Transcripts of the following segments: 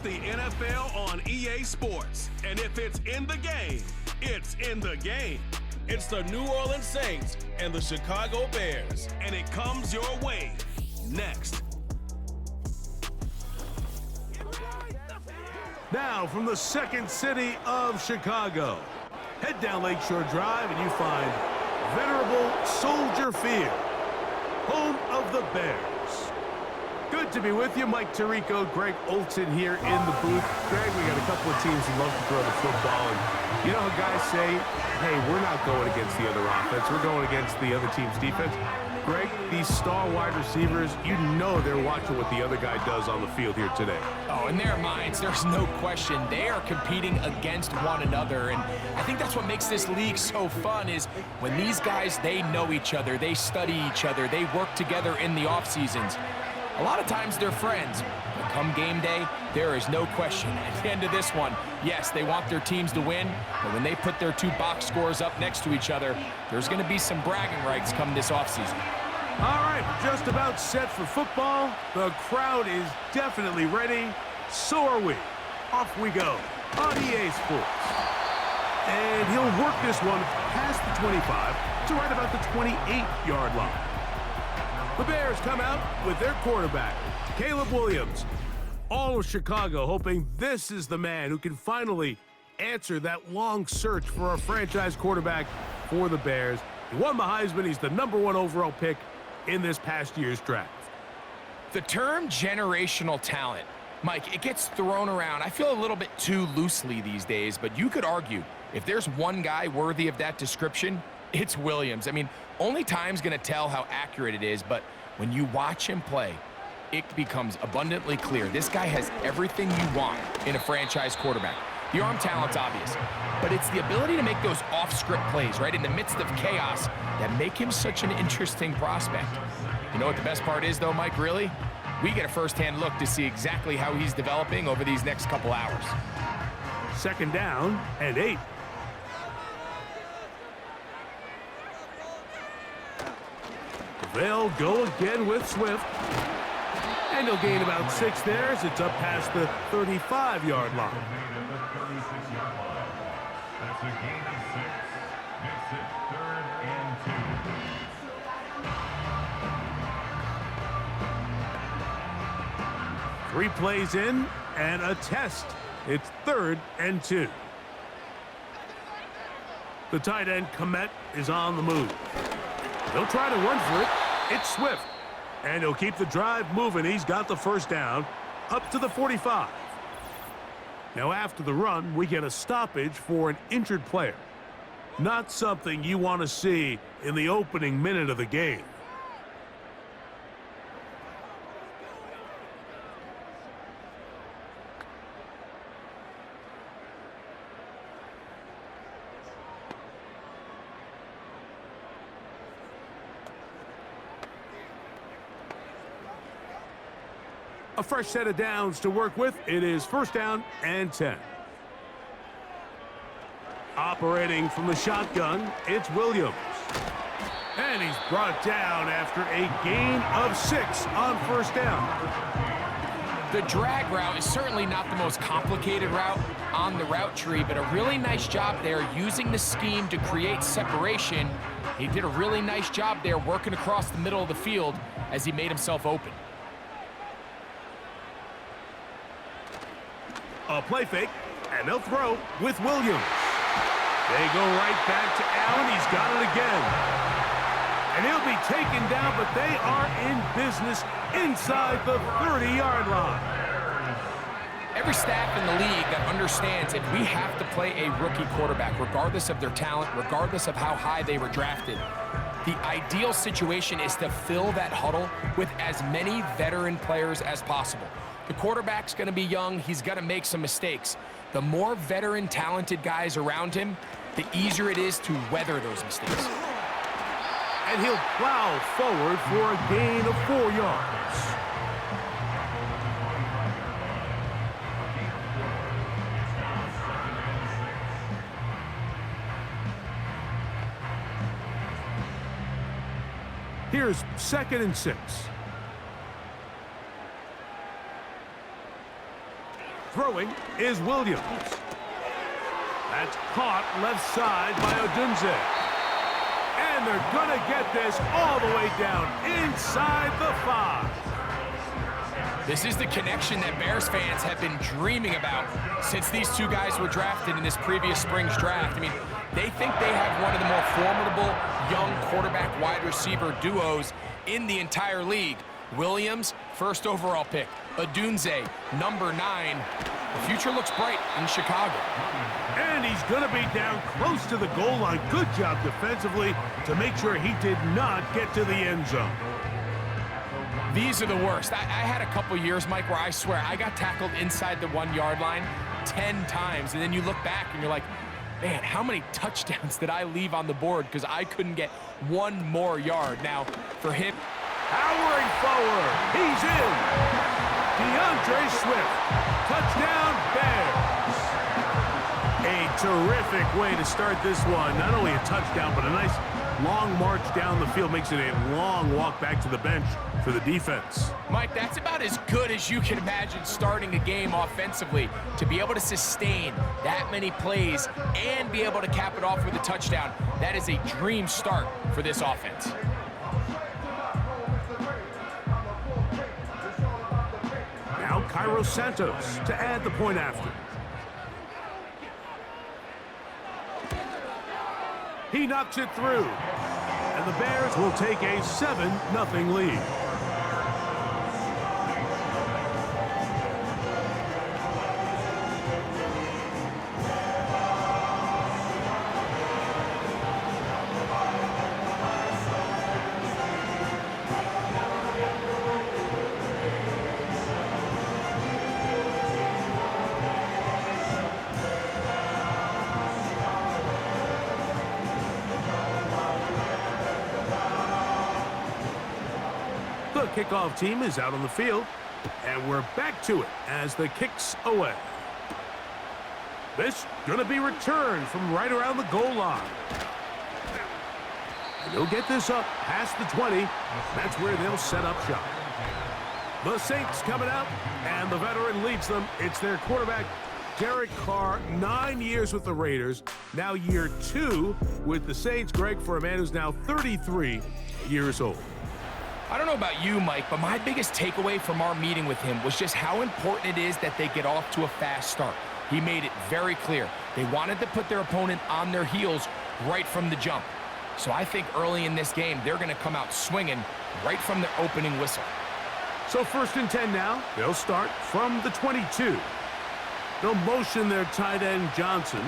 the NFL on EA Sports. And if it's in the game, it's in the game. It's the New Orleans Saints and the Chicago Bears. And it comes your way next. Now from the second city of Chicago, head down Lakeshore Drive and you find venerable Soldier Field, home of the Bears. Good to be with you. Mike Tirico, Greg Olson here in the booth. Greg, we got a couple of teams who love to throw the football. And you know how guys say, hey, we're not going against the other offense. We're going against the other team's defense. Greg, these star wide receivers, you know they're watching what the other guy does on the field here today. Oh, in their minds, there's no question. They are competing against one another. And I think that's what makes this league so fun is when these guys, they know each other. They study each other. They work together in the off seasons. A lot of times they're friends, but come game day, there is no question. At the end of this one, yes, they want their teams to win, but when they put their two box scores up next to each other, there's going to be some bragging rights come this offseason. All right, just about set for football. The crowd is definitely ready. So are we. Off we go on EA Sports. And he'll work this one past the 25 to right about the 28-yard line. The Bears come out with their quarterback, Caleb Williams. All of Chicago hoping this is the man who can finally answer that long search for a franchise quarterback for the Bears. He won the Heisman. He's the #1 overall pick in this past year's draft. The term generational talent, Mike, it gets thrown around. I feel a little bit too loosely these days, but you could argue if there's one guy worthy of that description, it's Williams. I mean, only time's going to tell how accurate it is, but when you watch him play, it becomes abundantly clear. This guy has everything you want in a franchise quarterback. The arm talent's obvious, but it's the ability to make those off-script plays, right, in the midst of chaos that make him such an interesting prospect. You know what the best part is, though, Mike, really? We get a first-hand look to see exactly how he's developing over these next couple hours. Second down and 8. They'll go again with Swift. And he'll gain about 6 there as it's up past the 35-yard line. That's a gain of 6. Makes it 3rd and 2. 3 plays in and a test. It's 3rd and 2. The tight end, Komet, is on the move. He'll try to run for it. It's Swift. And he'll keep the drive moving. He's got the first down up to the 45. Now after the run, we get a stoppage for an injured player. Not something you want to see in the opening minute of the game. A fresh set of downs to work with. It is 1st down and 10. Operating from the shotgun, it's Williams. And he's brought down after a gain of 6 on 1st down. The drag route is certainly not the most complicated route on the route tree, but a really nice job there using the scheme to create separation. He did a really nice job there working across the middle of the field as he made himself open. A play fake, and they'll throw with Williams. They go right back to Allen. He's got it again. And he'll be taken down, but they are in business inside the 30-yard line. Every staff in the league that understands that we have to play a rookie quarterback, regardless of their talent, regardless of how high they were drafted. The ideal situation is to fill that huddle with as many veteran players as possible. The quarterback's going to be young. He's going to make some mistakes. The more veteran, talented guys around him, the easier it is to weather those mistakes. And he'll plow forward for a gain of 4 yards. Here's 2nd and 6. Throwing is Williams. That's caught left side by Odunze. And they're going to get this all the way down inside the 5. This is the connection that Bears fans have been dreaming about since these two guys were drafted in this previous spring's draft. I mean, they think they have one of the more formidable young quarterback wide receiver duos in the entire league. Williams, first overall pick. Odunze, number 9. The future looks bright in Chicago. And he's going to be down close to the goal line. Good job defensively to make sure he did not get to the end zone. These are the worst. I had a couple years, Mike, where I swear I got tackled inside the 1-yard line 10 times. And then you look back and you're like, man, how many touchdowns did I leave on the board because I couldn't get one more yard? Now, for him, powering forward, he's in. DeAndre Swift, touchdown Bears. A terrific way to start this one. Not only a touchdown, but a nice long march down the field. Makes it a long walk back to the bench for the defense. Mike, that's about as good as you can imagine starting a game offensively. To be able to sustain that many plays and be able to cap it off with a touchdown, that is a dream start for this offense. Now Cairo Santos to add the point after. He knocks it through. And the Bears will take a 7-0 lead. The kickoff team is out on the field, and we're back to it as the kick's away. This going to be returned from right around the goal line. And they'll get this up past the 20. That's where they'll set up shop. The Saints coming out, and the veteran leads them. It's their quarterback, Derek Carr, 9 years with the Raiders, now year 2 with the Saints. Greg, for a man who's now 33 years old. I don't know about you, Mike, but my biggest takeaway from our meeting with him was just how important it is that they get off to a fast start. He made it very clear. They wanted to put their opponent on their heels right from the jump. So I think early in this game, they're going to come out swinging right from the opening whistle. So 1st and 10 now. They'll start from the 22. They'll motion their tight end, Johnson.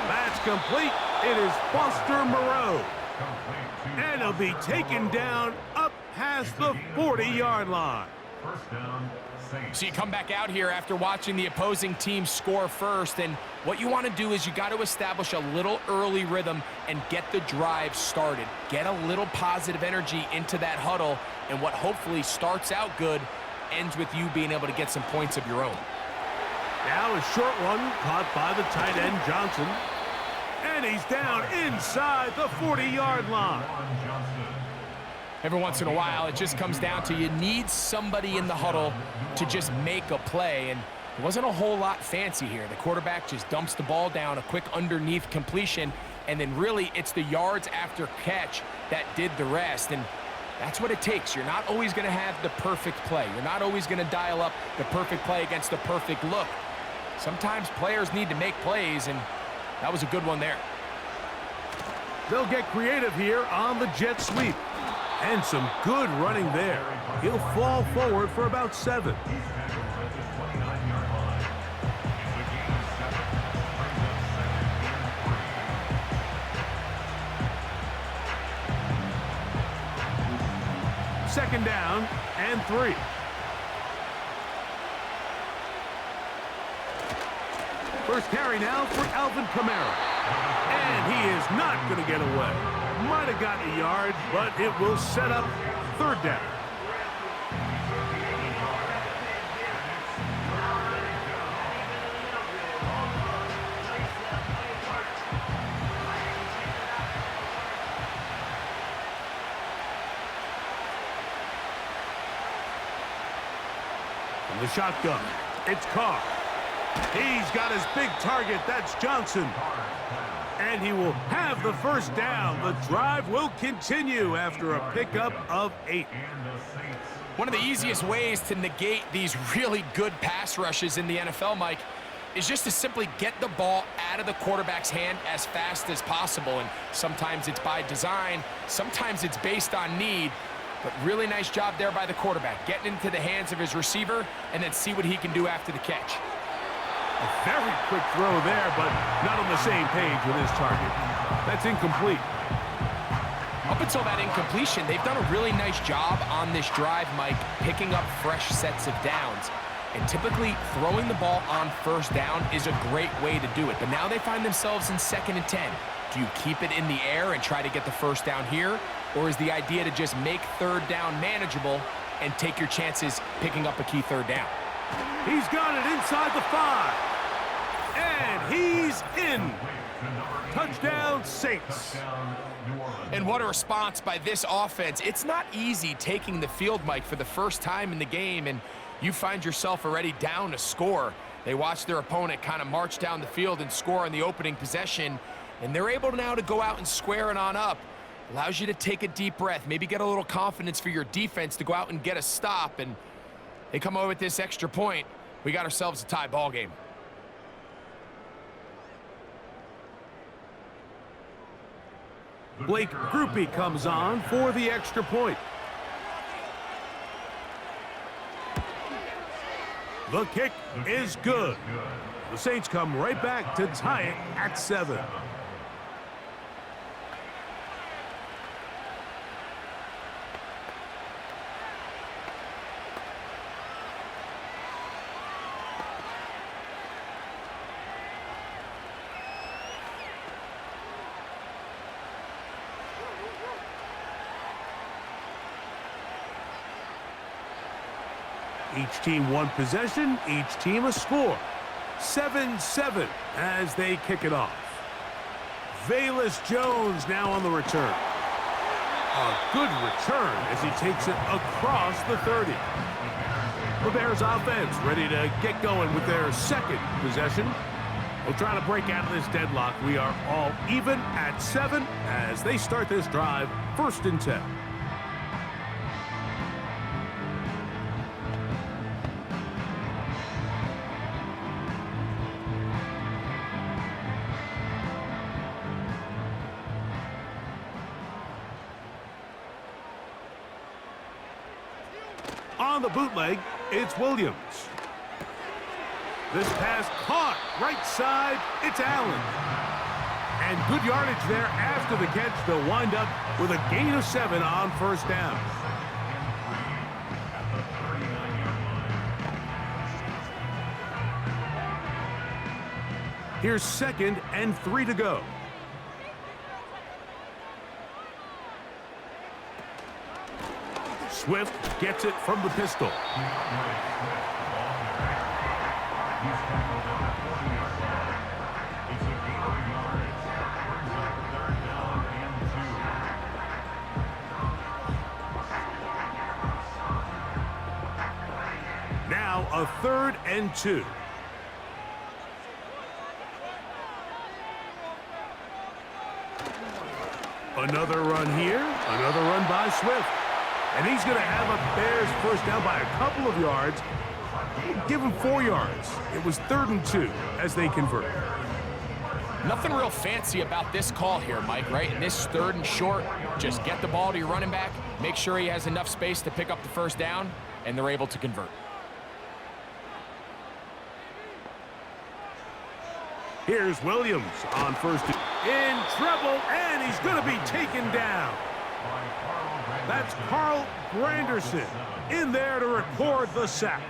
That's complete. It is Foster Moreau. And he'll be taken down up past the 40-yard line. First down, Saints. So you come back out here after watching the opposing team score first, and what you want to do is you got to establish a little early rhythm and get the drive started. Get a little positive energy into that huddle, and what hopefully starts out good ends with you being able to get some points of your own. Now a short one caught by the tight end, Johnson. And he's down inside the 40-yard line. Every once in a while, it just comes down to you need somebody in the huddle to just make a play, and there wasn't a whole lot fancy here. The quarterback just dumps the ball down, a quick underneath completion, and then really it's the yards after catch that did the rest, and that's what it takes. You're not always going to have the perfect play. You're not always going to dial up the perfect play against the perfect look. Sometimes players need to make plays, and that was a good one there. They'll get creative here on the jet sweep. And some good running there. He'll fall forward for about 7. Second down and 3. First carry now for Alvin Kamara. And he is not going to get away. Might have gotten a yard, but it will set up 3rd down. From the shotgun, it's Carr. He's got his big target. That's Johnson. And he will have the first down. The drive will continue after a pickup of 8. One of the easiest ways to negate these really good pass rushes in the NFL, Mike, is just to simply get the ball out of the quarterback's hand as fast as possible. And sometimes it's by design, sometimes it's based on need. But really nice job there by the quarterback, getting into the hands of his receiver and then see what he can do after the catch. A very quick throw there, but not on the same page with his target. That's incomplete. Up until that incompletion, they've done a really nice job on this drive, Mike, picking up fresh sets of downs. And typically, throwing the ball on first down is a great way to do it. But now they find themselves in 2nd and 10. Do you keep it in the air and try to get the first down here? Or is the idea to just make 3rd down manageable and take your chances picking up a key 3rd down? He's got it inside the 5. And he's in. Touchdown, Saints. And what a response by this offense. It's not easy taking the field, Mike, for the first time in the game, and you find yourself already down a score. They watch their opponent kind of march down the field and score on the opening possession, and they're able now to go out and square it on up. Allows you to take a deep breath, maybe get a little confidence for your defense to go out and get a stop, and they come over with this extra point. We got ourselves a tie ball game. Blake Grupe comes on for the extra point. The kick is good. The Saints come right back to tie it at 7. Each team one possession, each team a score. 7-7 as they kick it off. Velus Jones now on the return. A good return as he takes it across the 30. The Bears offense ready to get going with their 2nd possession. We'll try to break out of this deadlock. We are all even at 7 as they start this drive, 1st and 10. On the bootleg, it's Williams. This pass caught right side, it's Allen. And good yardage there after the catch. They'll wind up with a gain of 7 on 1st down. Here's 2nd and 3 to go. Swift gets it from the pistol. Now a 3rd and 2. Another run here, another run by Swift. And he's going to have a Bears first down by a couple of yards. Give him 4 yards. It was 3rd and 2 as they convert. Nothing real fancy about this call here, Mike, right? In this 3rd and short, just get the ball to your running back, make sure he has enough space to pick up the first down, and they're able to convert. Here's Williams on 1st in trouble, and he's going to be taken down. That's Carl Granderson in there to record the sack.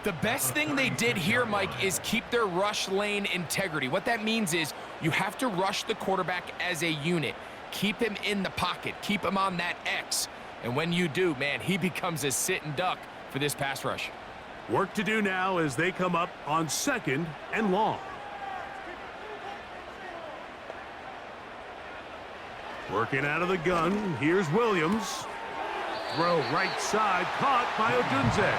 The best thing they did here, Mike, is keep their rush lane integrity. What that means is you have to rush the quarterback as a unit. Keep him in the pocket. Keep him on that X. And when you do, man, he becomes a sit and duck for this pass rush. Work to do now as they come up on 2nd and long. Working out of the gun, here's Williams. Throw right side, caught by Odunze.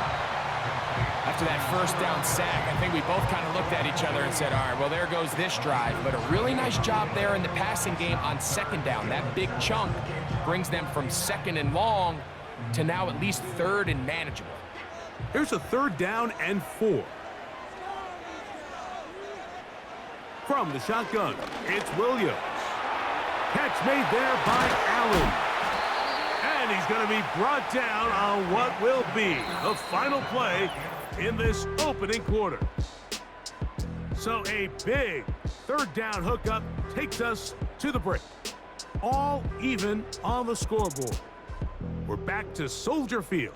After that first down sack, I think we both kind of looked at each other and said, all right, well, there goes this drive. But a really nice job there in the passing game on second down. That big chunk brings them from second and long to now at least third and manageable. Here's a 3rd down and 4. From the shotgun, it's Williams. Catch made there by Allen. And he's going to be brought down on what will be the final play in this opening quarter. So a big 3rd down hookup takes us to the break. All even on the scoreboard. We're back to Soldier Field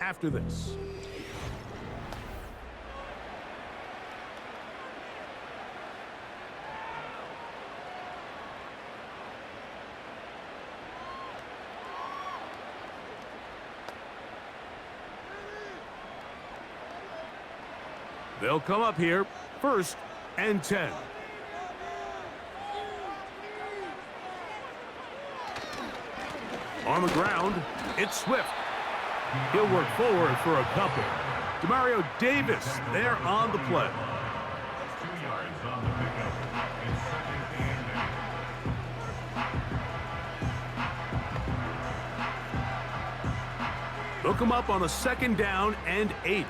after this. They'll come up here, 1st and 10. On the ground, it's Swift. He'll work forward for a couple. Demario Davis there on the play. 2 yards on the pickup. It's 2nd and 8. They'll come up on a 2nd down and 8.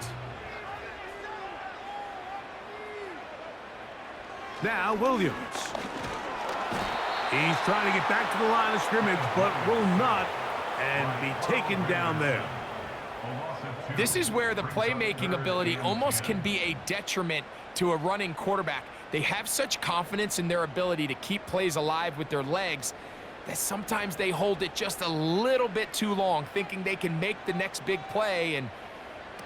Now Williams. He's trying to get back to the line of scrimmage, but will not, and be taken down there. This is where the playmaking ability almost can be a detriment to a running quarterback. They have such confidence in their ability to keep plays alive with their legs that sometimes they hold it just a little bit too long, thinking they can make the next big play, and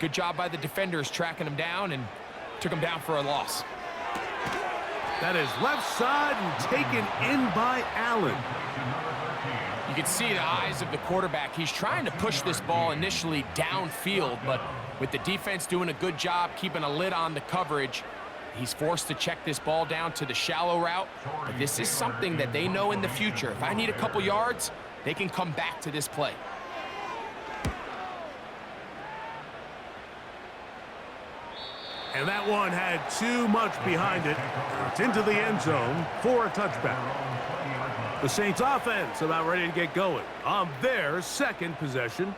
good job by the defenders tracking him down and took him down for a loss. That is left side and taken in by Allen. You can see the eyes of the quarterback. He's trying to push this ball initially downfield, but with the defense doing a good job keeping a lid on the coverage, he's forced to check this ball down to the shallow route. But this is something that they know in the future. If I need a couple yards, they can come back to this play. And that one had too much behind it. It's into the end zone for a touchback. The Saints offense about ready to get going on their 2nd possession.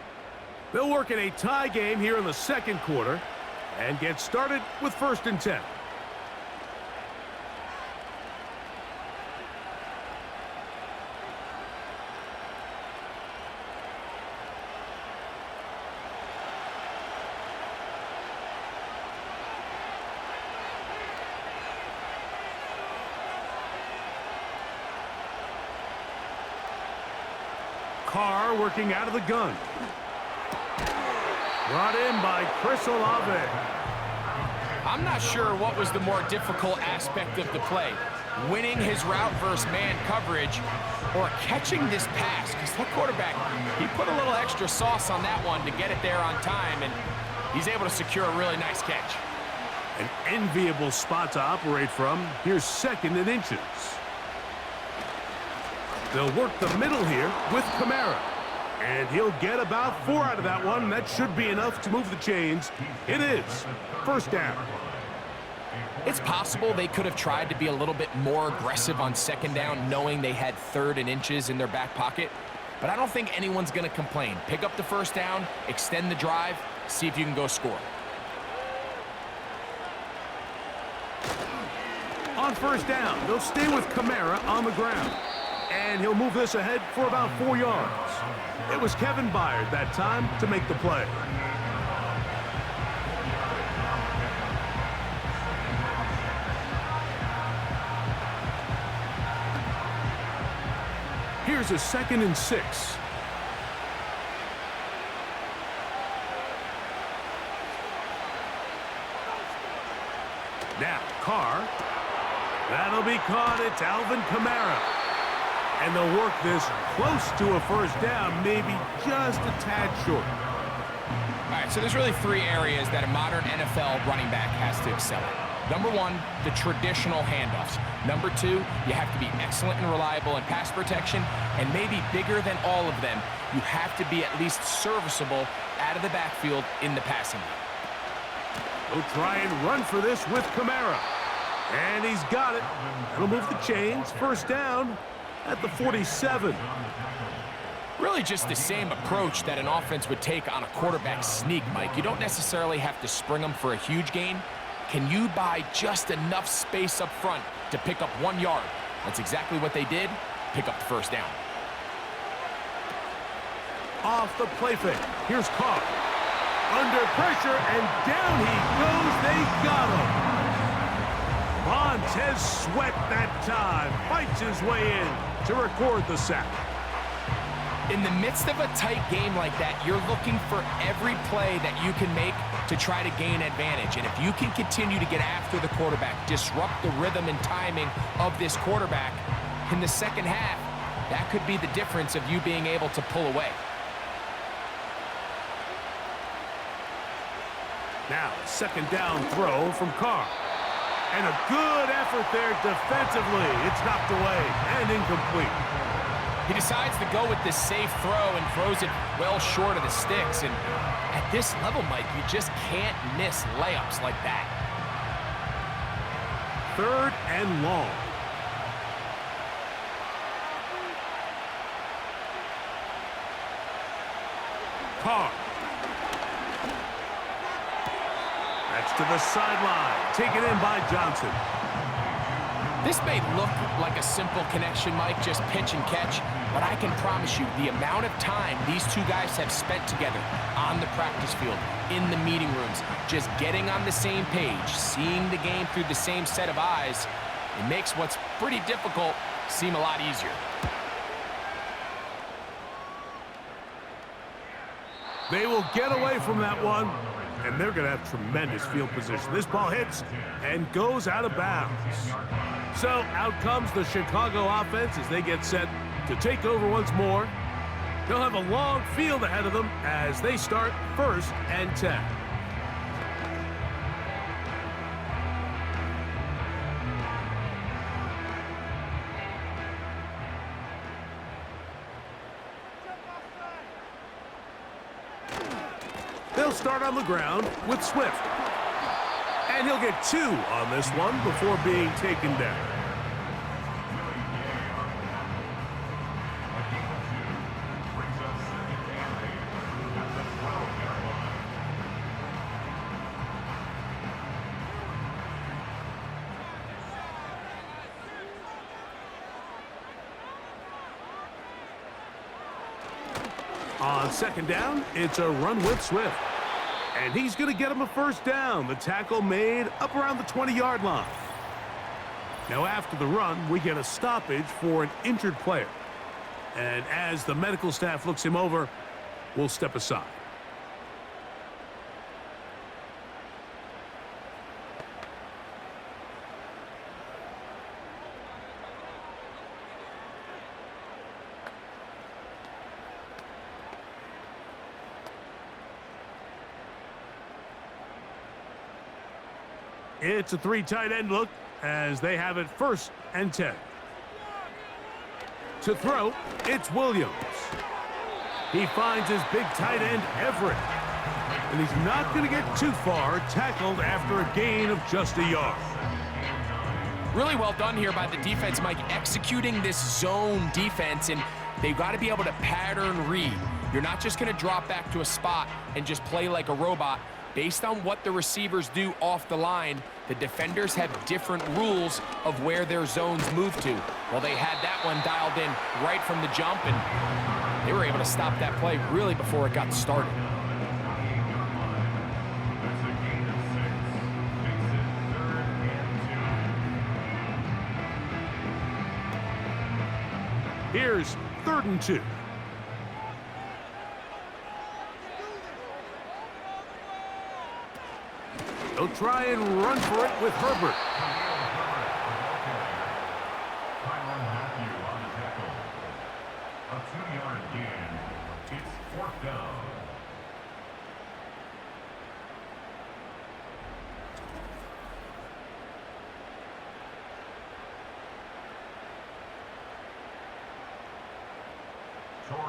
They'll work in a tie game here in the 2nd quarter and get started with 1st and 10. Carr working out of the gun. Brought in by Chris Olave. I'm not sure what was the more difficult aspect of the play. Winning his route versus man coverage or catching this pass. Because that quarterback, he put a little extra sauce on that one to get it there on time, and he's able to secure a really nice catch. An enviable spot to operate from. Here's 2nd and inches. They'll work the middle here with Kamara. And he'll get about 4 out of that one. That should be enough to move the chains. It is 1st down. It's possible they could have tried to be a little bit more aggressive on 2nd down, knowing they had 3rd and inches in their back pocket. But I don't think anyone's going to complain. Pick up the 1st down, extend the drive, see if you can go score. On 1st down, they'll stay with Kamara on the ground. And he'll move this ahead for about 4 yards. It was Kevin Byard that time to make the play. Here's a 2nd and 6. Now, Carr. That'll be caught. It's Alvin Kamara. And they'll work this close to a 1st down, maybe just a tad short. All right, so there's really 3 areas that a modern NFL running back has to excel at. Number 1, the traditional handoffs. Number 2, you have to be excellent and reliable in pass protection. And maybe bigger than all of them, you have to be at least serviceable out of the backfield in the passing game. He'll try and run for this with Kamara. And he's got it. That'll move the chains. First down at the 47. Really just the same approach that an offense would take on a quarterback sneak, Mike. You don't necessarily have to spring them for a huge gain. Can you buy just enough space up front to pick up 1 yard? That's exactly what they did. Pick up the first down. Off the play fake. Here's Carr. Under pressure, and down he goes. They got him. Montez Sweat that time. Fights his way in to record the sack. In the midst of a tight game like that, you're looking for every play that you can make to try to gain advantage. And if you can continue to get after the quarterback, disrupt the rhythm and timing of this quarterback in the second half, that could be the difference of you being able to pull away. Now, second down throw from Carr. And a good effort there defensively. It's knocked away and incomplete. He decides to go with this safe throw and throws it well short of the sticks. And at this level, Mike, you just can't miss layups like that. Third and long. Carr. That's to the sideline. Taken in by Johnson. This may look like a simple connection, Mike, just pitch and catch, but I can promise you the amount of time these two guys have spent together on the practice field, in the meeting rooms, just getting on the same page, seeing the game through the same set of eyes, it makes what's pretty difficult seem a lot easier. They will get away from that one, and they're going to have tremendous field position. This ball hits and goes out of bounds. So out comes the Chicago offense as they get set to take over once more. They'll have a long field ahead of them as they start 1st and 10. They'll start on the ground with Swift. And he'll get 2 on this one before being taken down. On second down, it's a run with Swift. And he's going to get him a first down. The tackle made up around the 20-yard line. Now after the run, we get a stoppage for an injured player. And as the medical staff looks him over, we'll step aside. It's a 3 tight end look as they have it 1st and 10. To throw, it's Williams. He finds his big tight end, Everett. And he's not going to get too far, tackled after a gain of just a yard. Really well done here by the defense, Mike, executing this zone defense, and they've got to be able to pattern read. You're not just going to drop back to a spot and just play like a robot. Based on what the receivers do off the line, the defenders have different rules of where their zones move to. Well, they had that one dialed in right from the jump, and they were able to stop that play really before it got started. Here's 3rd and 2. They'll try and run for it with Herbert. Tyrann Mathieu on the tackle. A 2-yard gain. It's 4th down.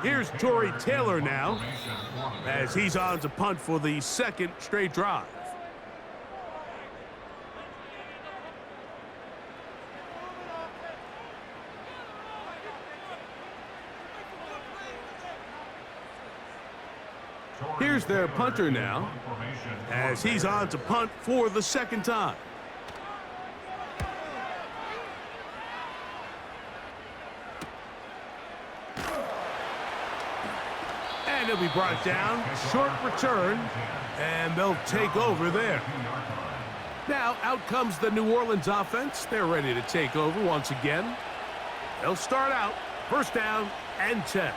Here's Tory Taylor now as he's on to punt for the 2nd straight drive. Here's their punter now, as he's on to punt for the second time. And he'll be brought down. Short return, and they'll take over there. Now, out comes the New Orleans offense. They're ready to take over once again. They'll start out, first down and 10.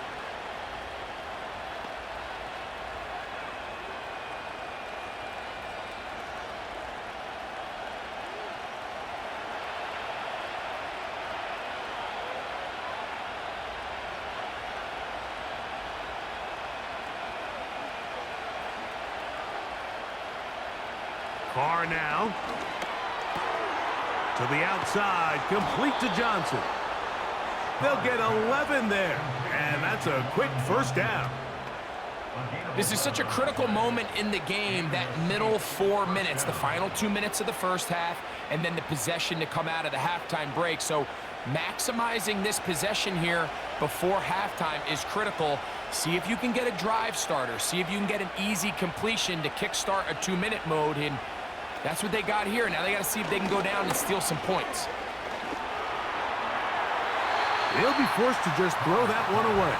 Carr now to the outside, complete to Johnson. They'll get 11 there, and that's a quick first down. This is such a critical moment in the game, that middle 4 minutes, the final 2 minutes of the first half, and then the possession to come out of the halftime break. So maximizing this possession here before halftime is critical. See if you can get a drive starter. See if you can get an easy completion to kickstart a 2-minute mode, and that's what they got here. Now they got to see if they can go down and steal some points. They'll be forced to just throw that one away.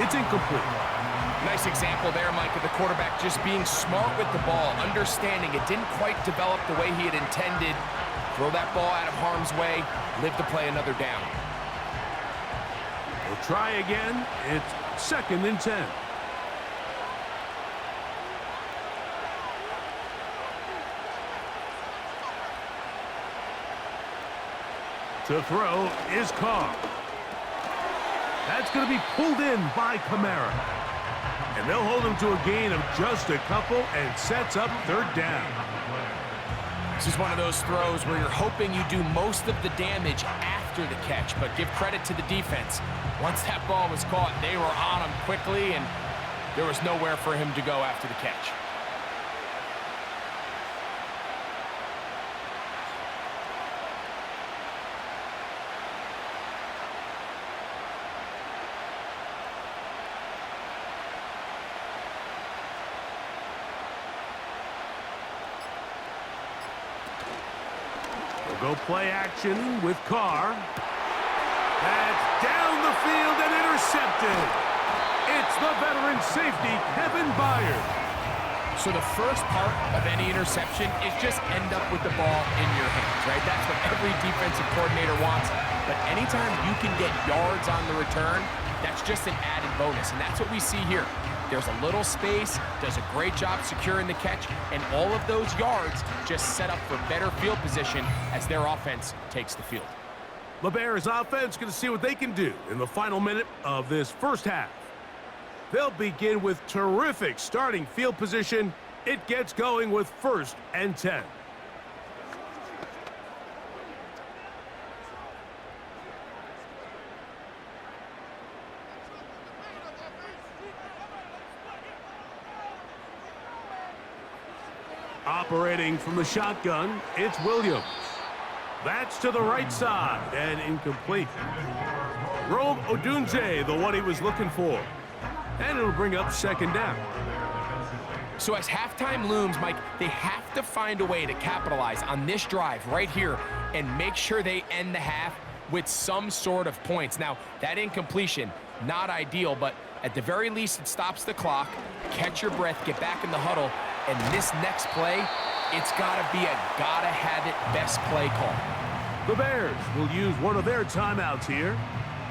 It's incomplete. Nice example there, Mike, of the quarterback just being smart with the ball, understanding it didn't quite develop the way he had intended. Throw that ball out of harm's way, live to play another down. We'll try again. It's second and 10. To throw is Carr. That's going to be pulled in by Kamara. And they'll hold him to a gain of just a couple and sets up third down. This is one of those throws where you're hoping you do most of the damage after the catch, but give credit to the defense. Once that ball was caught, they were on him quickly, and there was nowhere for him to go after the catch. Go play action with Carr. That's down the field and intercepted. It's the veteran safety, Kevin Byard. So the first part of any interception is just end up with the ball in your hands, right? That's what every defensive coordinator wants. But anytime you can get yards on the return, that's just an added bonus, and that's what we see here. There's a little space, does a great job securing the catch, and all of those yards just set up for better field position as their offense takes the field. The Bears offense going to see what they can do in the final minute of this first half. They'll begin with terrific starting field position. It gets going with first and 10. Operating from the shotgun, it's Williams. That's to the right side and incomplete. Rome Odunze, the one he was looking for. And it'll bring up second down. So as halftime looms, Mike, they have to find a way to capitalize on this drive right here and make sure they end the half with some sort of points. Now, that incompletion, not ideal, but at the very least, it stops the clock. Catch your breath, get back in the huddle, and this next play, it's got to be a gotta-have-it best play call. The Bears will use one of their timeouts here,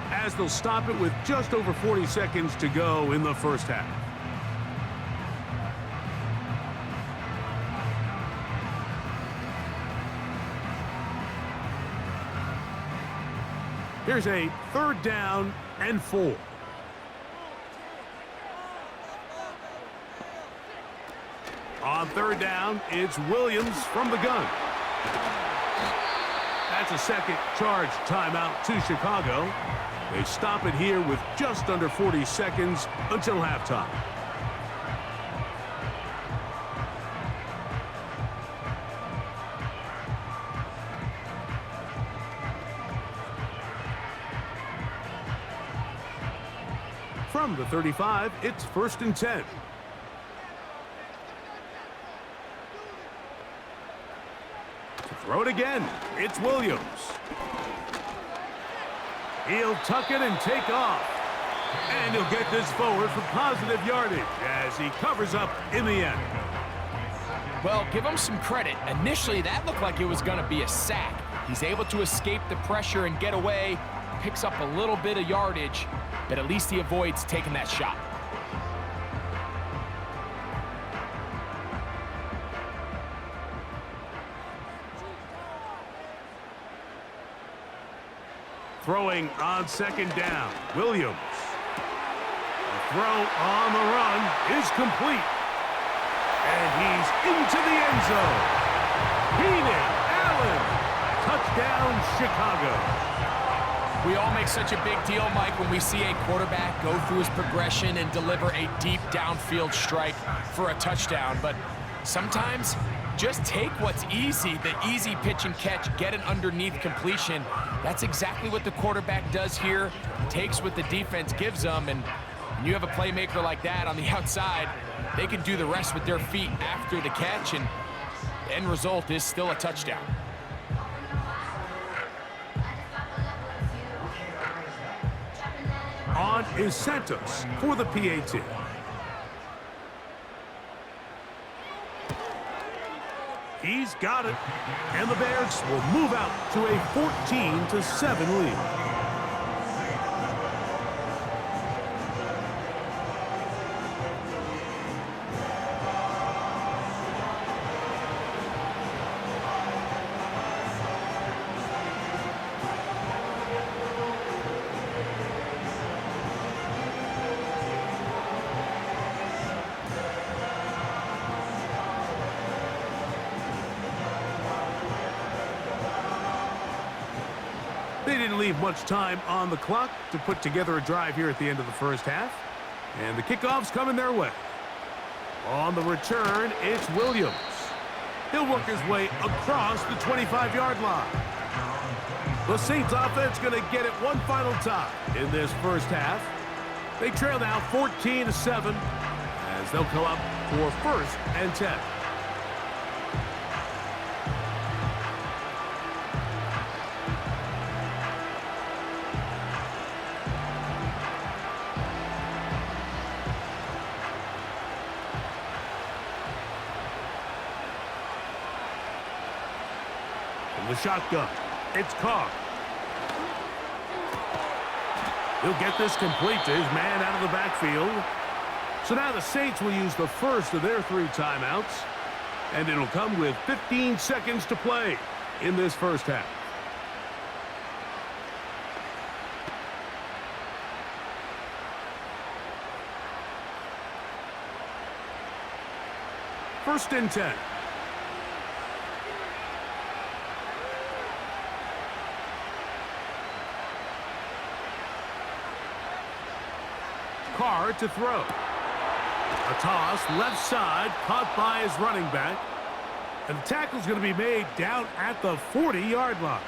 as they'll stop it with just over 40 seconds to go in the first half. Here's a third down and 4. On third down, it's Williams from the gun. That's a second charge timeout to Chicago. They stop it here with just under 40 seconds until halftime. From the 35, it's first and 10. Throw it again. It's Williams. He'll tuck it and take off. And he'll get this forward for positive yardage as he covers up in the end. Well, give him some credit. Initially, that looked like it was going to be a sack. He's able to escape the pressure and get away, picks up a little bit of yardage, but at least he avoids taking that shot. Throwing on second down, Williams. The throw on the run is complete. And he's into the end zone. Keenan Allen. Touchdown, Chicago. We all make such a big deal, Mike, when we see a quarterback go through his progression and deliver a deep downfield strike for a touchdown. But sometimes, just take what's easy, the easy pitch and catch, get an underneath completion. That's exactly what the quarterback does here. Takes what the defense gives them, and when you have a playmaker like that on the outside, they can do the rest with their feet after the catch, and the end result is still a touchdown. On is Santos for the PAT. He's got it. And the Bears will move out to a 14-7 lead. They didn't leave much time on the clock to put together a drive here at the end of the first half. And the kickoff's coming their way. On the return, it's Williams. He'll work his way across the 25-yard line. The Saints offense going to get it one final time in this first half. They trail now 14-7 as they'll come up for 1st and 10. The shotgun. It's Carr. He'll get this complete to his man out of the backfield. So now the Saints will use the first of their 3 timeouts. And it'll come with 15 seconds to play in this first half. First and 10. Carr to throw. A toss, left side, caught by his running back. And the tackle's going to be made down at the 40-yard line.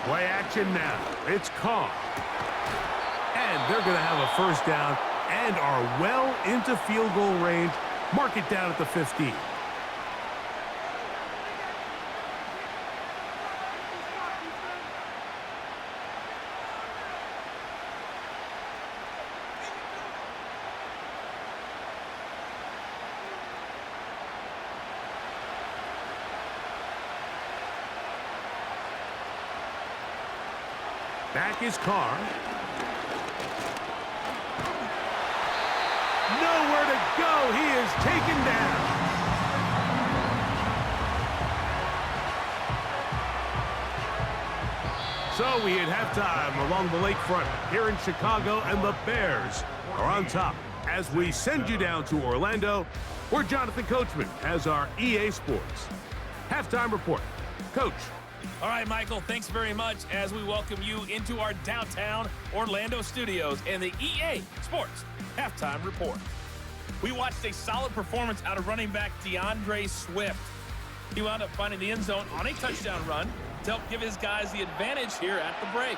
Play action now. It's Carr. And they're going to have a first down and are well into field goal range. Mark it down at the 15. Back is Carr. Nowhere to go. He is taken down. So we hit halftime along the lakefront here in Chicago, and the Bears are on top as we send you down to Orlando, where Jonathan Coachman has our EA Sports halftime report. Coach. All right, Michael, thanks very much as we welcome you into our downtown Orlando studios and the EA Sports Halftime Report. We watched a solid performance out of running back DeAndre Swift. He wound up finding the end zone on a touchdown run to help give his guys the advantage here at the break.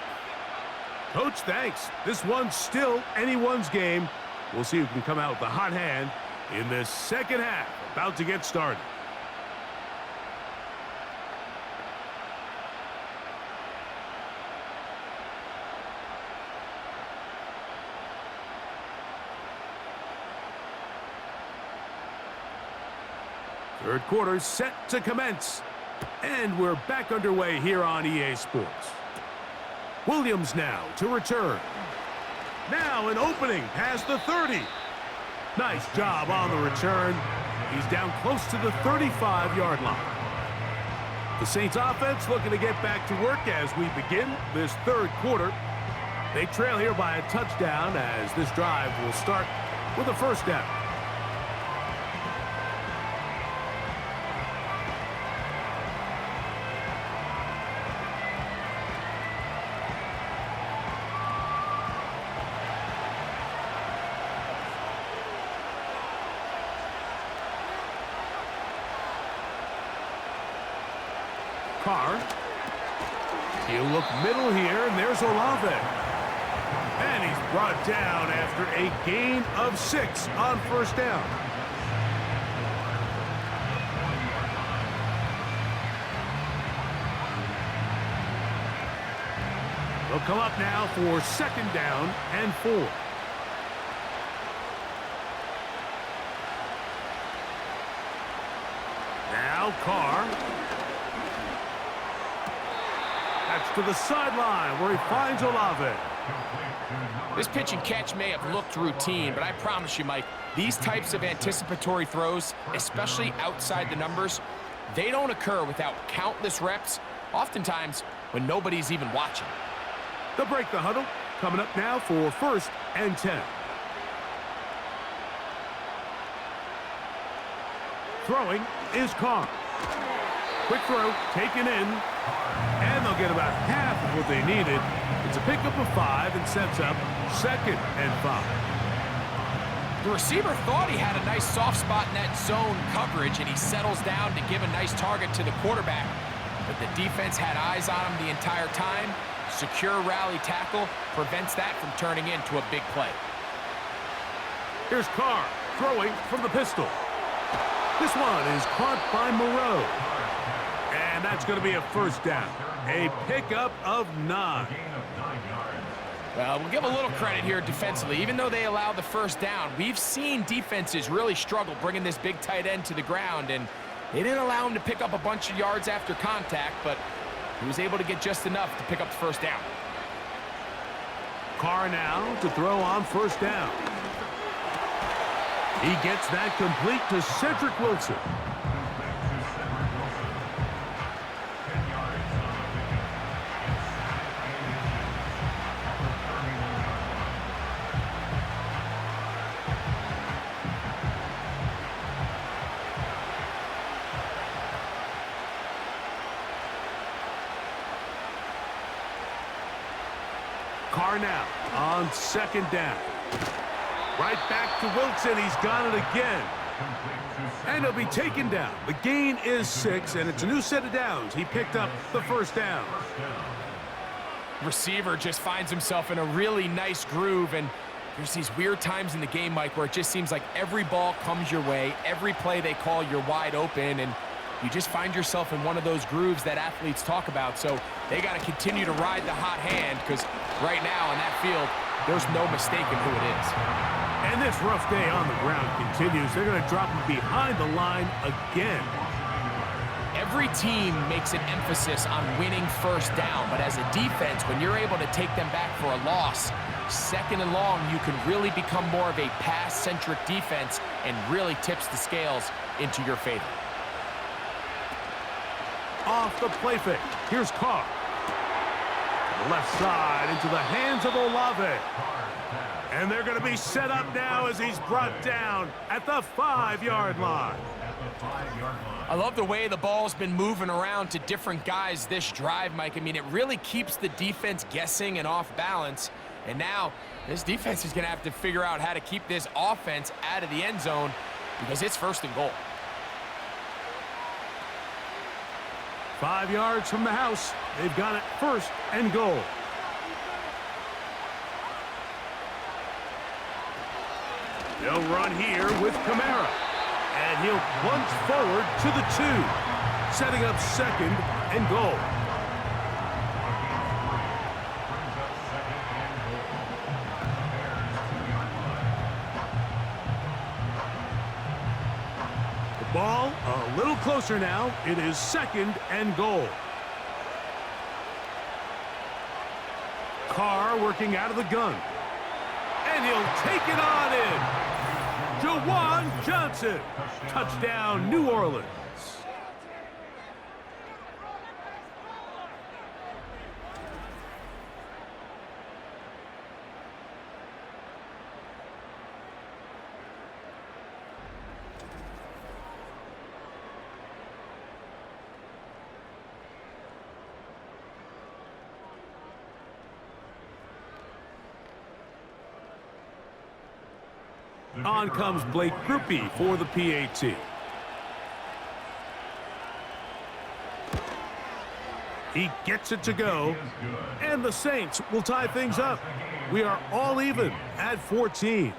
Coach, thanks. This one's still anyone's game. We'll see who can come out with the hot hand in this second half. About to get started. Third quarter set to commence. And we're back underway here on EA Sports. Williams now to return. Now an opening past the 30. Nice job on the return. He's down close to the 35-yard line. The Saints offense looking to get back to work as we begin this third quarter. They trail here by a touchdown as this drive will start with a first down. Carr. He'll look middle here, and there's Olave. And he's brought down after a gain of 6 on first down. They'll come up now for second down and 4. Now Carr. To the sideline where he finds Olave. This pitch and catch may have looked routine, but I promise you, Mike, these types of anticipatory throws, especially outside the numbers, they don't occur without countless reps, oftentimes when nobody's even watching. They'll break the huddle. Coming up now for first and 10. Throwing is Carr. Quick throw, taken in, and they'll get about half of what they needed. It's a pickup of 5 and sets up second and 5. The receiver thought he had a nice soft spot in that zone coverage, and he settles down to give a nice target to the quarterback. But the defense had eyes on him the entire time. Secure rally tackle prevents that from turning into a big play. Here's Carr throwing from the pistol. This one is caught by Moreau. And that's going to be a first down. A pickup of 9. Well, we'll give a little credit here defensively. Even though they allowed the first down, we've seen defenses really struggle bringing this big tight end to the ground, and they didn't allow him to pick up a bunch of yards after contact, but he was able to get just enough to pick up the first down. Carr now to throw on first down. He gets that complete to Cedric Wilson. Carr now on second down. Right back to Wilson. He's got it again. And he'll be taken down. The gain is 6, and it's a new set of downs. He picked up the first down. Receiver just finds himself in a really nice groove, and there's these weird times in the game, Mike, where it just seems like every ball comes your way. Every play they call, you're wide open, and you just find yourself in one of those grooves that athletes talk about. So they got to continue to ride the hot hand, because right now in that field, there's no mistaking who it is. And this rough day on the ground continues. They're going to drop him behind the line again. Every team makes an emphasis on winning first down, but as a defense, when you're able to take them back for a loss, second and long, you can really become more of a pass-centric defense and really tips the scales into your favor. Off the play fake. Here's Carr. To the left side into the hands of Olave. And they're going to be set up now as he's brought down at the 5-yard line. I love the way the ball's been moving around to different guys this drive, Mike. I mean, it really keeps the defense guessing and off balance. And now this defense is going to have to figure out how to keep this offense out of the end zone because it's 1st and goal. 5 yards from the house. They've got it 1st and goal. They'll run here with Kamara. And he'll plunge forward to the 2. Setting up 2nd and goal. The ball a little closer now. It is 2nd and goal. Carr working out of the gun. And he'll take it on in. Jawan Johnson. Touchdown, New Orleans. On comes Blake Grupe for the PAT. He gets it to go, and the Saints will tie things up. We are all even at 14.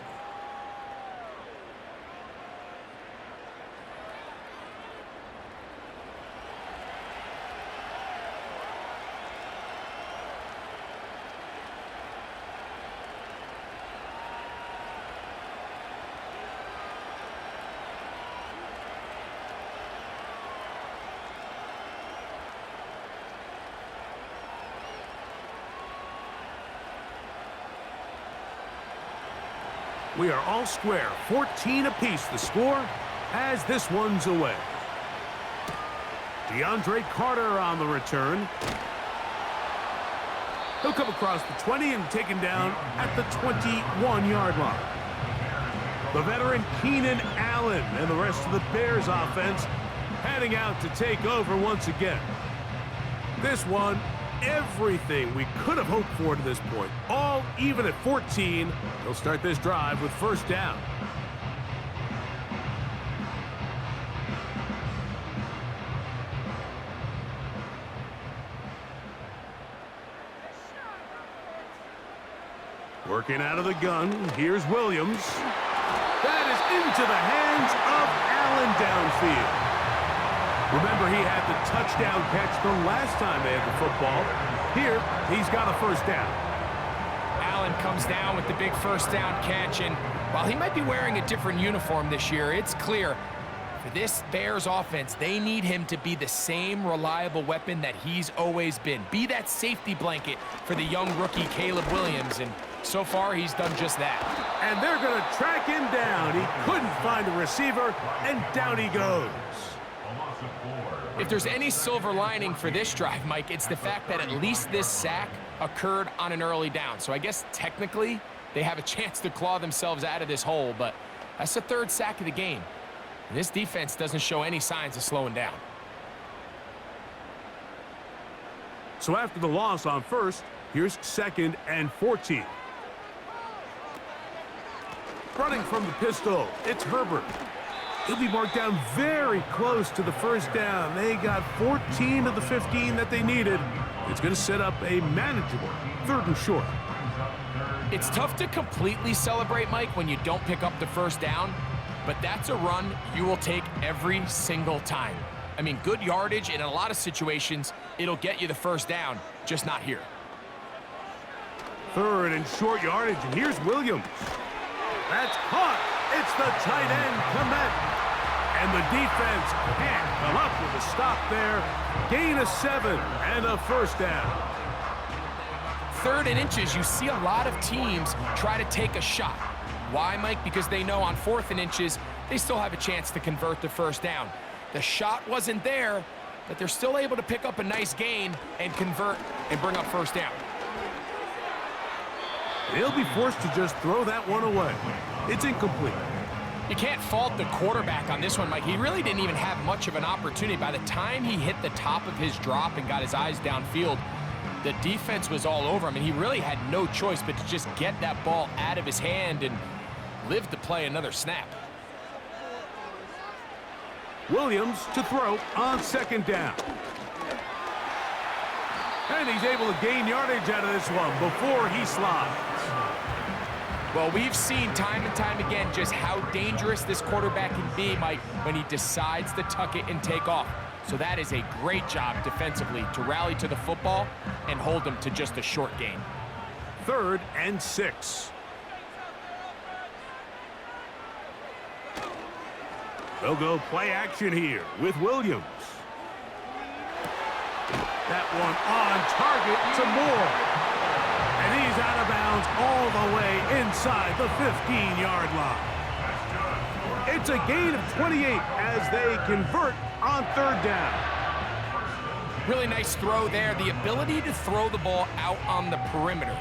We are all square, 14 apiece the score as this one's away. DeAndre Carter on the return. He'll come across the 20 and taken down at the 21-yard line. The veteran Keenan Allen and the rest of the Bears offense heading out to take over once again. This one, everything we could have hoped for to this point. All even at 14. They'll start this drive with 1st down. Working out of the gun, here's Williams. That is into the hands of Allen downfield. Remember, he had the touchdown catch the last time they had the football. Here, he's got a 1st down. Allen comes down with the big 1st down catch, and while he might be wearing a different uniform this year, it's clear for this Bears offense, they need him to be the same reliable weapon that he's always been. Be that safety blanket for the young rookie Caleb Williams, and so far he's done just that. And they're going to track him down. He couldn't find a receiver, and down he goes. If there's any silver lining for this drive, Mike, it's the fact that at least this sack occurred on an early down. So I guess technically they have a chance to claw themselves out of this hole, but that's the 3rd sack of the game. And this defense doesn't show any signs of slowing down. So after the loss on 1st, here's 2nd and 14. Running from the pistol, it's Herbert. He'll be marked down very close to the 1st down. They got 14 of the 15 that they needed. It's going to set up a manageable 3rd and short. It's tough to completely celebrate, Mike, when you don't pick up the 1st down, but that's a run you will take every single time. I mean, good yardage, and in a lot of situations, it'll get you the 1st down, just not here. 3rd and short yardage, and here's Williams. That's caught. It's the tight end, Kmet. And the defense can't come up with a stop there. Gain of 7 and a 1st down. 3rd and inches, you see a lot of teams try to take a shot. Why, Mike? Because they know on 4th and inches, they still have a chance to convert the 1st down. The shot wasn't there, but they're still able to pick up a nice gain and convert and bring up 1st down. They'll be forced to just throw that one away. It's incomplete. You can't fault the quarterback on this one, Mike. He really didn't even have much of an opportunity. By the time he hit the top of his drop and got his eyes downfield, The defense was all over him, and he really had no choice but to just get that ball out of his hand and live to play another snap. Williams to throw on second down. And he's able to gain yardage out of this one before he slides. Well, we've seen time and time again just how dangerous this quarterback can be, Mike, when he decides to tuck it and take off. So that is a great job defensively to rally to the football and hold him to just a short gain. 3rd and 6. They'll go play action here with Williams. That one on target to Moore. And he's out of bounds all the way inside the 15-yard line. It's a gain of 28 as they convert on 3rd down. Really nice throw there. The ability to throw the ball out on the perimeter.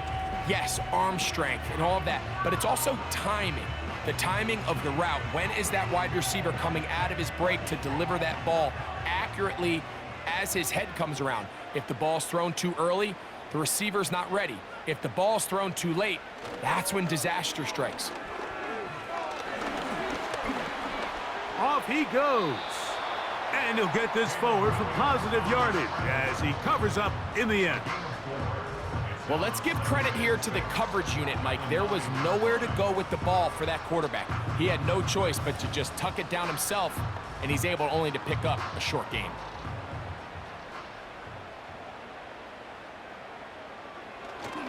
Yes, arm strength and all of that, but it's also timing. The timing of the route. When is that wide receiver coming out of his break to deliver that ball accurately as his head comes around? If the ball's thrown too early, the receiver's not ready. If the ball's thrown too late, that's when disaster strikes. Off he goes. And he'll get this forward for positive yardage as he covers up in the end. Well, let's give credit here to the coverage unit, Mike. There was nowhere to go with the ball for that quarterback. He had no choice but to just tuck it down himself, and he's able only to pick up a short gain.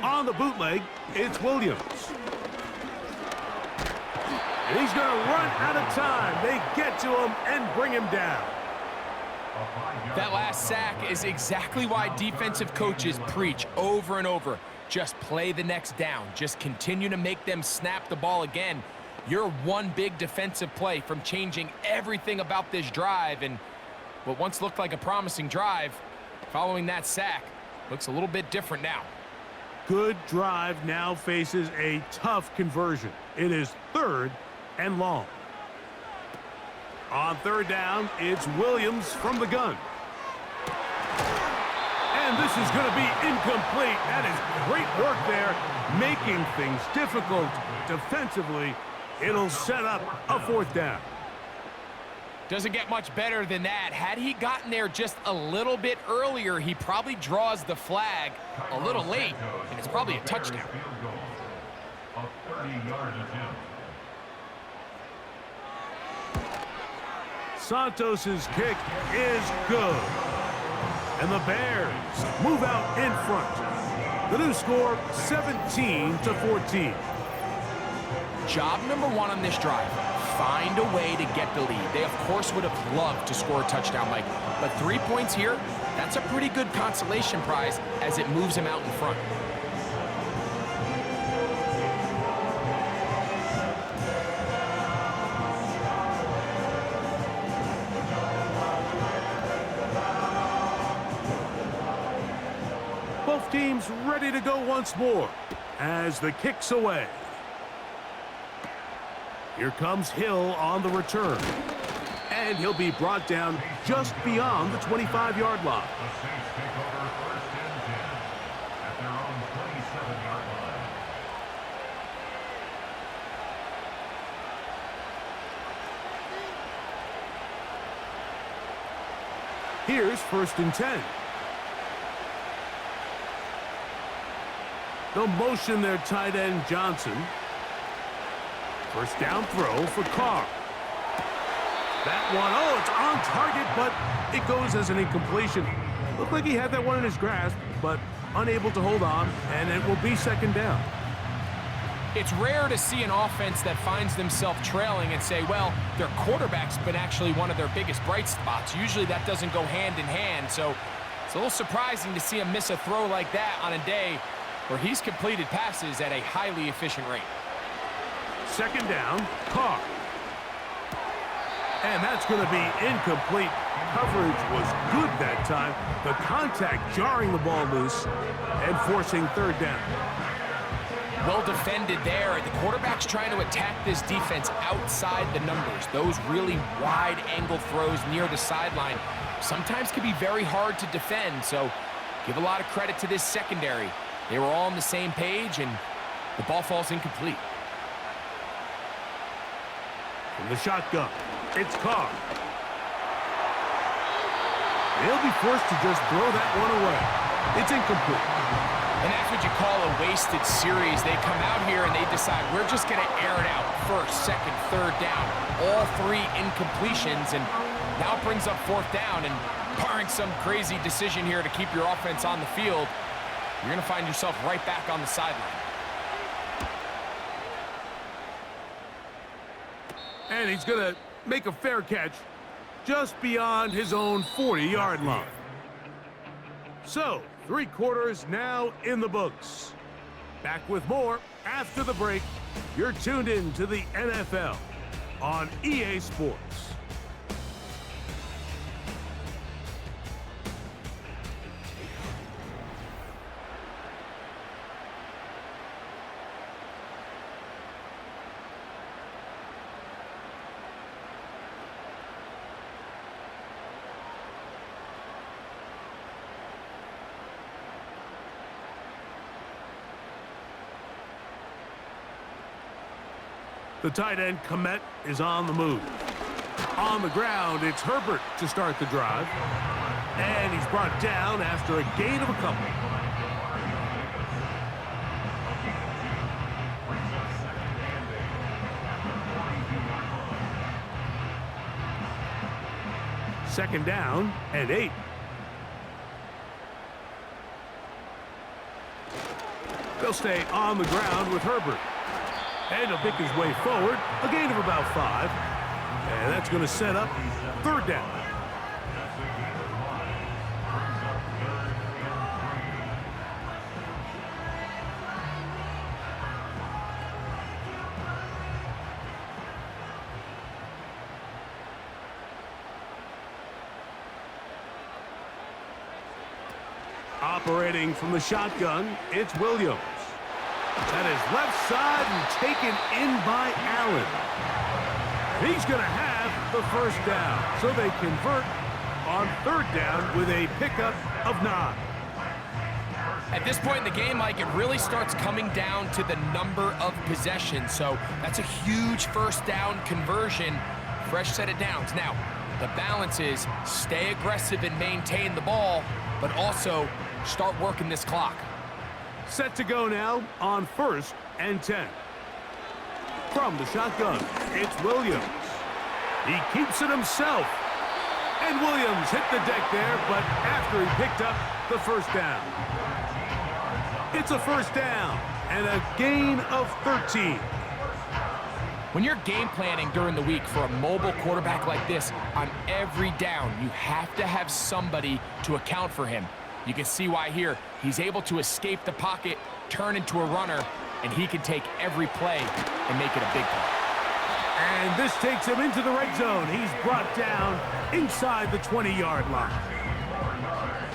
On the bootleg, it's Williams. And he's going to run out of time. They get to him and bring him down. That last sack is exactly why defensive coaches preach over and over. Just play the next down. Just continue to make them snap the ball again. You're one big defensive play from changing everything about this drive, and what once looked like a promising drive, following that sack, looks a little bit different now. Good drive now faces a tough conversion. It is 3rd and long. On 3rd down, it's Williams from the gun. And this is going to be incomplete. That is great work there, making things difficult defensively. It'll set up a 4th down. Doesn't get much better than that. Had he gotten there just a little bit earlier, he probably draws the flag a little late, and it's probably a touchdown. A 30-yard attempt. Santos's kick is good. And the Bears move out in front. The new score, 17-14. Job number 1 on this drive, find a way to get the lead. They, of course, would have loved to score a touchdown, Mike. But 3 points here, that's a pretty good consolation prize as it moves him out in front. Both teams ready to go once more as the kick's away. Here comes Hill on the return. And he'll be brought down just beyond the 25-yard line. The Saints take over 1st and 10 at their own 27-yard line. Here's 1st and 10. They'll motion their tight end Johnson. 1st down throw for Carr. That one, oh, it's on target, but it goes as an incompletion. Looked like he had that one in his grasp, but unable to hold on, and it will be 2nd down. It's rare to see an offense that finds themselves trailing and say, well, their quarterback's been actually one of their biggest bright spots. Usually that doesn't go hand in hand, so it's a little surprising to see him miss a throw like that on a day where he's completed passes at a highly efficient rate. 2nd down, Carr. And that's going to be incomplete. Coverage was good that time. The contact jarring the ball loose and forcing 3rd down. Well defended there. The quarterback's trying to attack this defense outside the numbers. Those really wide angle throws near the sideline sometimes can be very hard to defend. So Give a lot of credit to this secondary. They were all on the same page, and the ball falls incomplete. From the shotgun, it's Carr. They'll be forced to just throw that one away. It's incomplete. And that's what you call a wasted series. They come out here and they decide, we're just going to air it out. First, second, third down. All 3 incompletions, and now it brings up 4th down. And barring some crazy decision here to keep your offense on the field, you're going to find yourself right back on the sideline. And he's going to make a fair catch just beyond his own 40-yard line. So, 3 quarters now in the books. Back with more after the break. You're tuned in to the NFL on EA Sports. The tight end, Komet, is on the move. On the ground, it's Herbert to start the drive. And he's brought down after a gain of a couple. Second down and 8. They'll stay on the ground with Herbert. And he'll pick his way forward, a gain of about 5. And that's going to set up 3rd down. Operating from the shotgun, it's Williams. That is left side and taken in by Allen. He's going to have the 1st down. So they convert on 3rd down with a pickup of 9. At this point in the game, Mike, it really starts coming down to the number of possessions. So that's a huge 1st down conversion. Fresh set of downs. Now, the balance is stay aggressive and maintain the ball, but also start working this clock. Set to go now on 1st and 10. From the shotgun, it's Williams. He keeps it himself. And Williams hit the deck there, but after he picked up the 1st down. It's a 1st down and a gain of 13. When you're game planning during the week for a mobile quarterback like this, on every down, you have to have somebody to account for him. You can see why here. He's able to escape the pocket, turn into a runner, and he can take every play and make it a big play. And this takes him into the red zone. He's brought down inside the 20-yard line.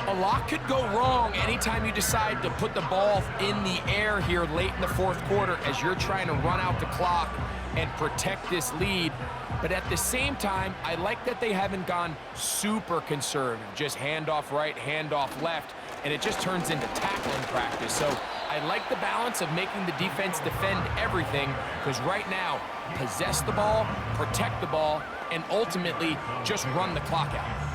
A lot could go wrong anytime you decide to put the ball in the air here late in the 4th quarter as you're trying to run out the clock and protect this lead. But at the same time, I like that they haven't gone super conservative, just handoff right, handoff left, and it just turns into tackling practice. So I like the balance of making the defense defend everything, because right now, possess the ball, protect the ball, and ultimately just run the clock out.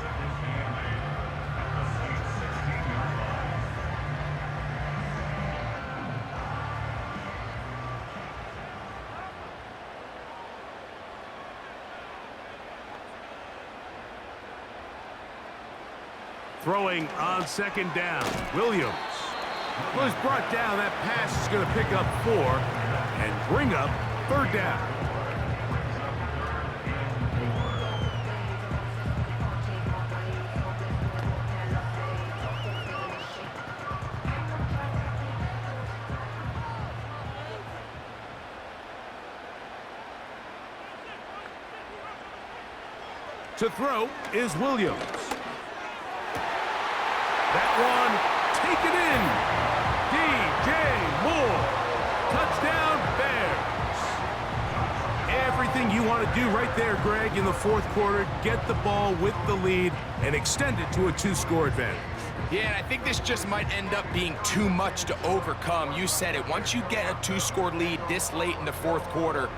Throwing on 2nd down, Williams. Was brought down. That pass is going to pick up 4 and bring up 3rd down. To throw is Williams. That one taken in. DJ Moore. Touchdown, Bears. Everything you want to do right there, Greg, in the 4th quarter. Get the ball with the lead and extend it to a 2-score advantage. Yeah, and I think this just might end up being too much to overcome. You said it. Once you get a two-score lead this late in the fourth quarter,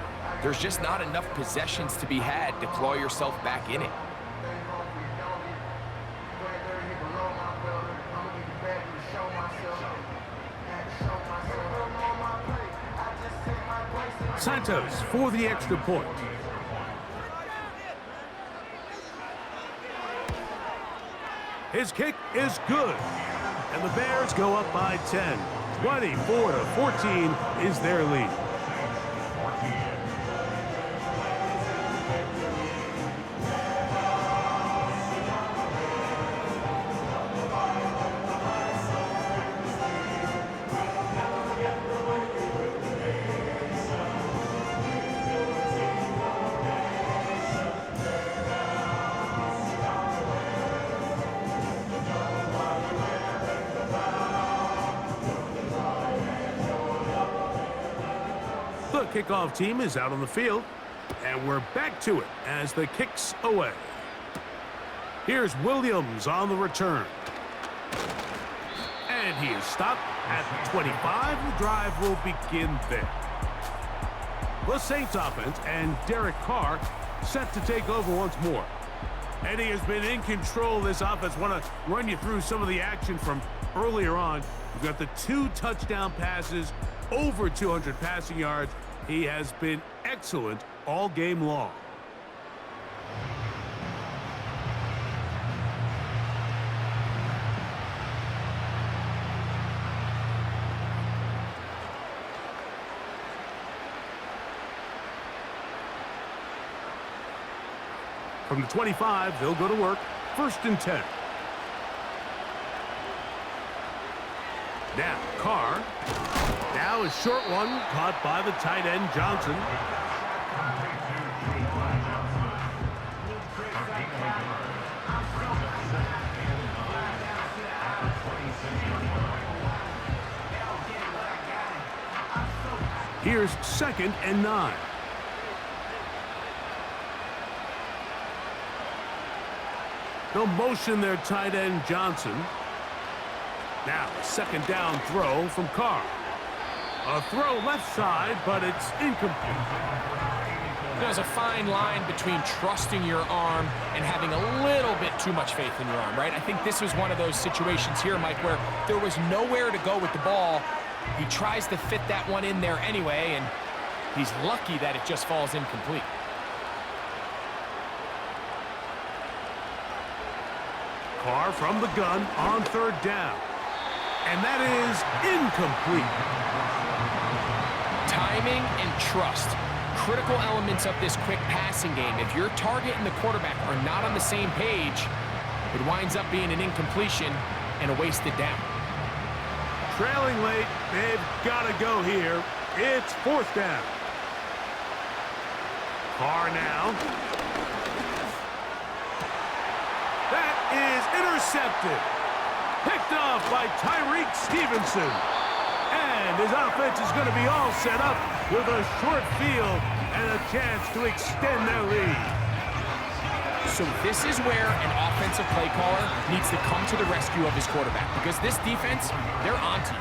there's just not enough possessions to be had to claw yourself back in it. Santos for the extra point. His kick is good. And the Bears go up by 10. 24-14 is their lead. The kickoff team is out on the field, and we're back to it as the kick's away. Here's Williams on the return. And he is stopped at the 25. The drive will begin there. The Saints offense and Derek Carr set to take over once more. And he has been in control of this offense. Want to run you through some of the action from earlier on. We've got the 2 touchdown passes, over 200 passing yards. He has been excellent all game long. From the 25, they'll go to work. 1st and 10. Now, Carr. Now a short one caught by the tight end, Johnson. Here's 2nd and 9. They'll motion their tight end, Johnson. Now, a 2nd down throw from Carr. A throw left side, but it's incomplete. There's a fine line between trusting your arm and having a little bit too much faith in your arm, right? I think this was one of those situations here, Mike, where there was nowhere to go with the ball. He tries to fit that one in there anyway, and he's lucky that it just falls incomplete. Carr from the gun on 3rd down. And that is incomplete. Timing and trust, critical elements of this quick passing game. If your target and the quarterback are not on the same page, it winds up being an incompletion and a wasted down. Trailing late, they've got to go here. It's 4th down. Carr now. That is intercepted. Picked off by Tyreek Stevenson. And his offense is going to be all set up with a short field and a chance to extend their lead. So this is where an offensive play caller needs to come to the rescue of his quarterback, because this defense, they're onto you.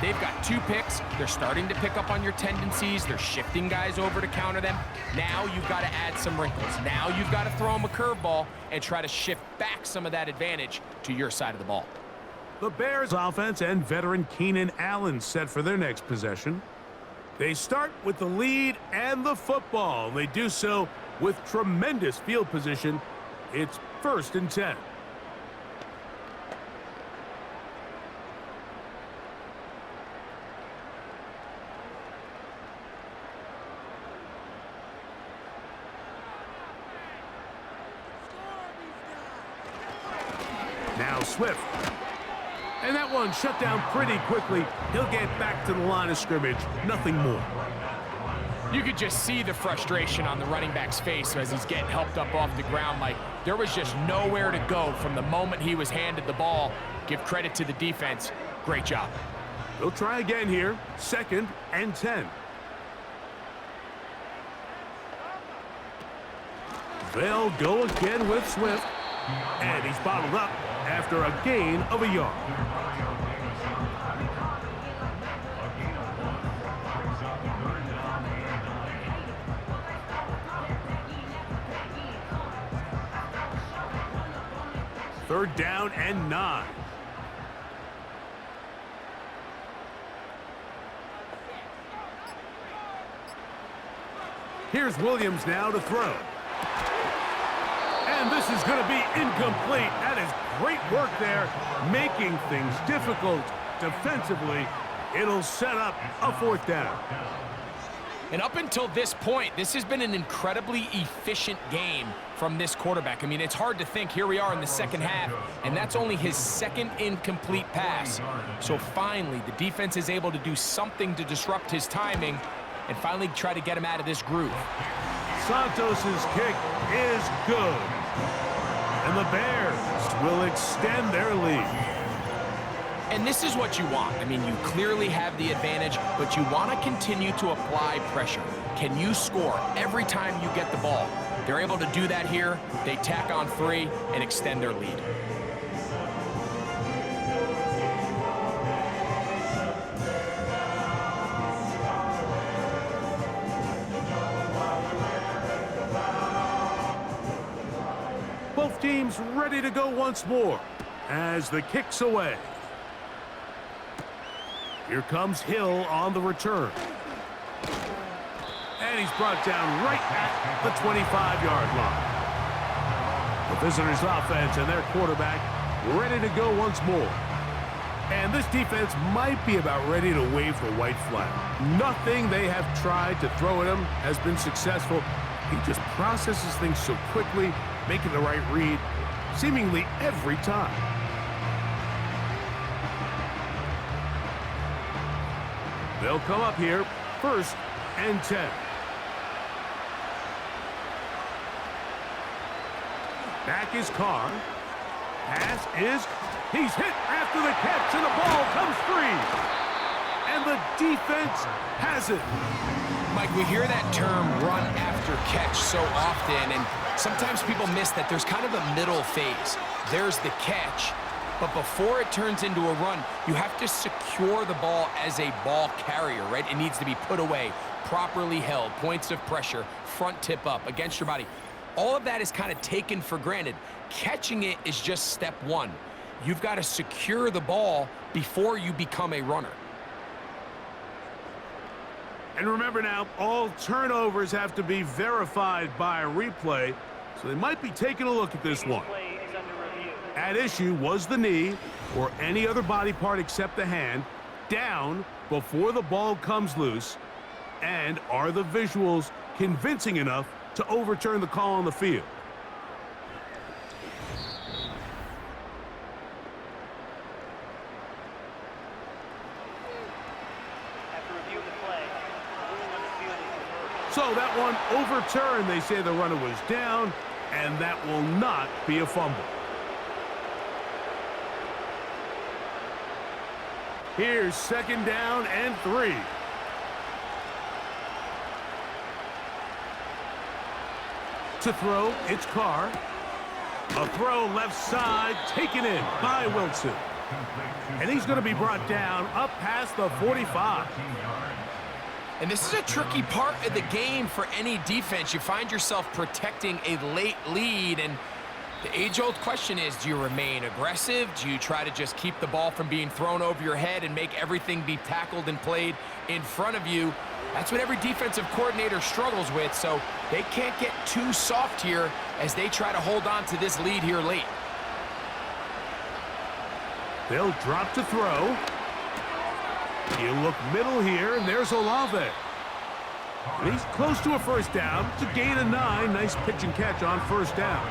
They've got 2 picks. They're starting to pick up on your tendencies. They're shifting guys over to counter them. Now you've got to add some wrinkles. Now you've got to throw them a curveball and try to shift back some of that advantage to your side of the ball. The Bears offense and veteran Keenan Allen set for their next possession. They start with the lead and the football. They do so with tremendous field position. It's 1st and 10. Now Swift. And that one shut down pretty quickly. He'll get back to the line of scrimmage. Nothing more. You could just see the frustration on the running back's face as he's getting helped up off the ground. Like, there was just nowhere to go from the moment he was handed the ball. Give credit to the defense. Great job. They'll try again here. 2nd and 10. They'll go again with Swift. And he's bottled up after a gain of a yard. Third down and 9. Here's Williams now to throw. And this is going to be incomplete. That is great work there, making things difficult defensively. It'll set up a 4th down. And up until this point, this has been an incredibly efficient game from this quarterback. I mean, it's hard to think. Here we are in the second half, and that's only his 2nd incomplete pass. So finally, the defense is able to do something to disrupt his timing and finally try to get him out of this groove. Santos's kick is good. And the Bears will extend their lead. And this is what you want. I mean, you clearly have the advantage, but you want to continue to apply pressure. Can you score every time you get the ball? They're able to do that here. They tack on 3 and extend their lead. Both teams ready to go once more as the kick's away. Here comes Hill on the return. And he's brought down right at the 25-yard line. The visitors' offense and their quarterback ready to go once more. And this defense might be about ready to wave the white flag. Nothing they have tried to throw at him has been successful. He just processes things so quickly, making the right read seemingly every time. They'll come up here, 1st and 10. Back is Carr. Pass is, he's hit after the catch, and the ball comes free. And the defense has it. Mike, we hear that term run after catch so often, and sometimes people miss that there's kind of a middle phase. There's the catch, but before it turns into a run, you have to secure the ball as a ball carrier, right? It needs to be put away, properly held, points of pressure, front tip up against your body. All of that is kind of taken for granted. Catching it is just step 1. You've got to secure the ball before you become a runner. And remember now, all turnovers have to be verified by a replay, so they might be taking a look at this one. At issue was the knee, or any other body part except the hand, down before the ball comes loose, and are the visuals convincing enough to overturn the call on the field? So that one overturned. They say the runner was down, and that will not be a fumble. Here's 2nd down and 3. To throw, it's Carr. A throw left side, taken in by Wilson. And he's going to be brought down up past the 45. And this is a tricky part of the game for any defense. You find yourself protecting a late lead, and the age-old question is, do you remain aggressive? Do you try to just keep the ball from being thrown over your head and make everything be tackled and played in front of you? That's what every defensive coordinator struggles with, so they can't get too soft here as they try to hold on to this lead here late. They'll drop to throw. He'll look middle here, and there's Olave. And he's close to a 1st down. It's a gain of 9. Nice pitch and catch on 1st down.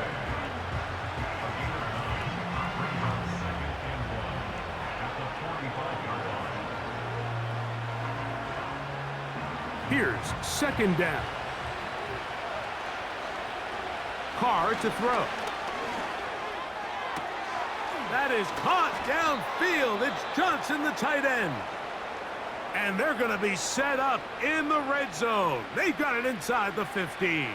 Here's 2nd down. Carr to throw. That is caught downfield. It's Johnson, the tight end. And they're going to be set up in the red zone. They've got it inside the 15.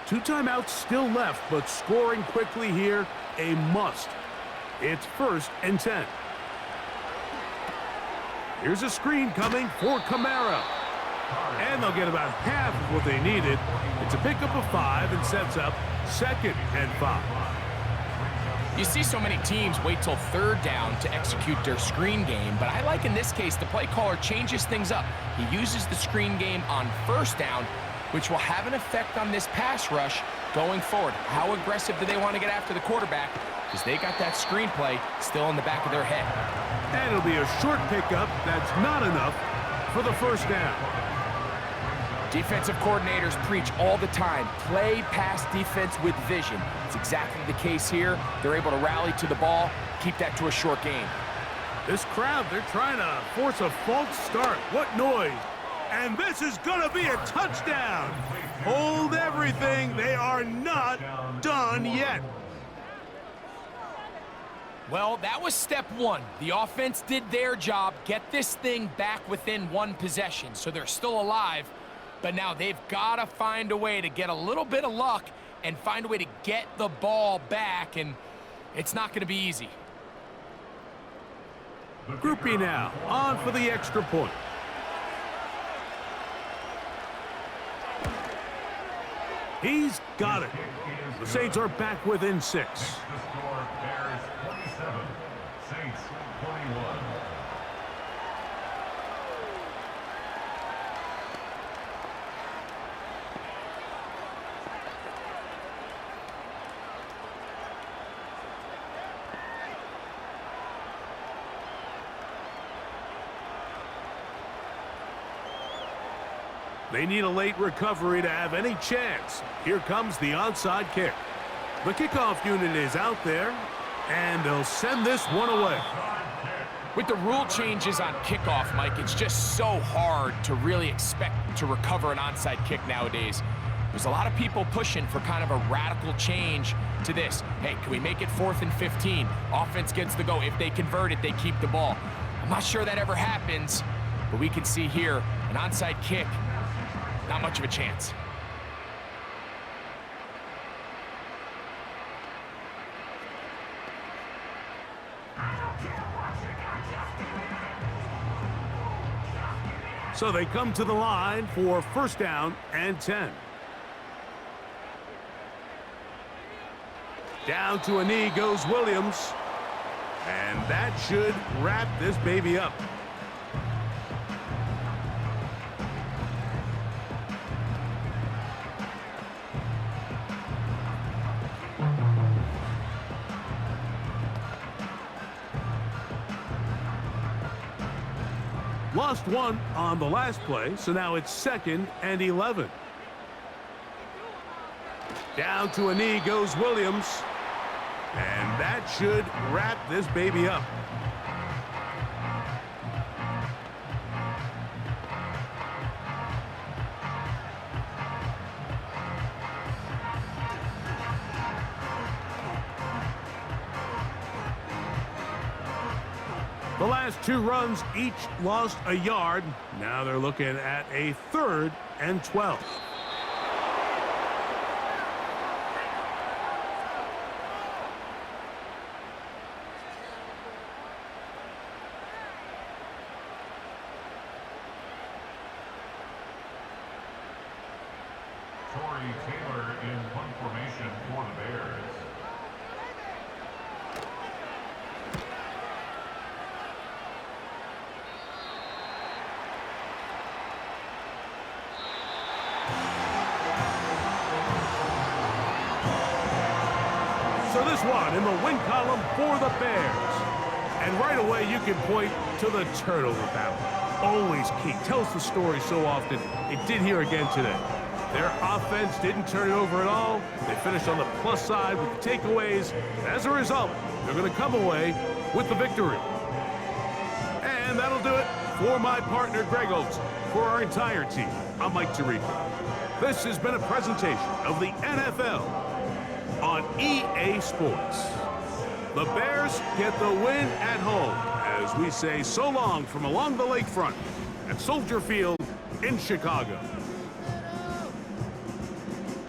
2 timeouts still left, but scoring quickly here, a must. It's 1st and 10. Here's a screen coming for Kamara. And they'll get about half of what they needed. It's a pickup of 5 and sets up 2nd and 5. You see so many teams wait till 3rd down to execute their screen game, but I like in this case the play caller changes things up. He uses the screen game on 1st down, which will have an effect on this pass rush going forward. How aggressive do they want to get after the quarterback? Because they got that screenplay still in the back of their head. And it'll be a short pickup that's not enough for the 1st down. Defensive coordinators preach all the time, play pass defense with vision. It's exactly the case here. They're able to rally to the ball, keep that to a short game. This crowd, they're trying to force a false start. What noise? And this is going to be a touchdown. Hold everything. They are not done yet. Well, that was step 1. The offense did their job, get this thing back within 1 possession, so they're still alive. But now they've got to find a way to get a little bit of luck and find a way to get the ball back, and it's not going to be easy. Groupie now, on for the extra point. He's got it. The Saints are back within 6. The score, Bears 27, Saints 21. They need a late recovery to have any chance. Here comes the onside kick. The kickoff unit is out there, and they'll send this one away. With the rule changes on kickoff, Mike, it's just so hard to really expect to recover an onside kick nowadays. There's a lot of people pushing for kind of a radical change to this. Hey, can we make it 4th and 15? Offense gets the go. If they convert it, they keep the ball. I'm not sure that ever happens, but we can see here an onside kick. Not much of a chance. So they come to the line for 1st down and 10. Down to a knee goes Williams. And that should wrap this baby up. Lost 1 on the last play, so now it's 2nd and 11. Down to a knee goes Williams. And that should wrap this baby up. The last 2 runs each lost a yard. Now they're looking at a 3rd and 12. Torrey Taylor in punt formation for the Bears. So this one in the win column for the Bears. And right away you can point to the turnover battle. Always key. Tells the story so often. It did here again today. Their offense didn't turn it over at all. They finished on the plus side with the takeaways. As a result, they're going to come away with the victory. And that'll do it for my partner, Greg Olson. For our entire team, I'm Mike Tirico. This has been a presentation of the NFL on EA Sports. The Bears get the win at home as we say so long from along the lakefront at Soldier Field in Chicago.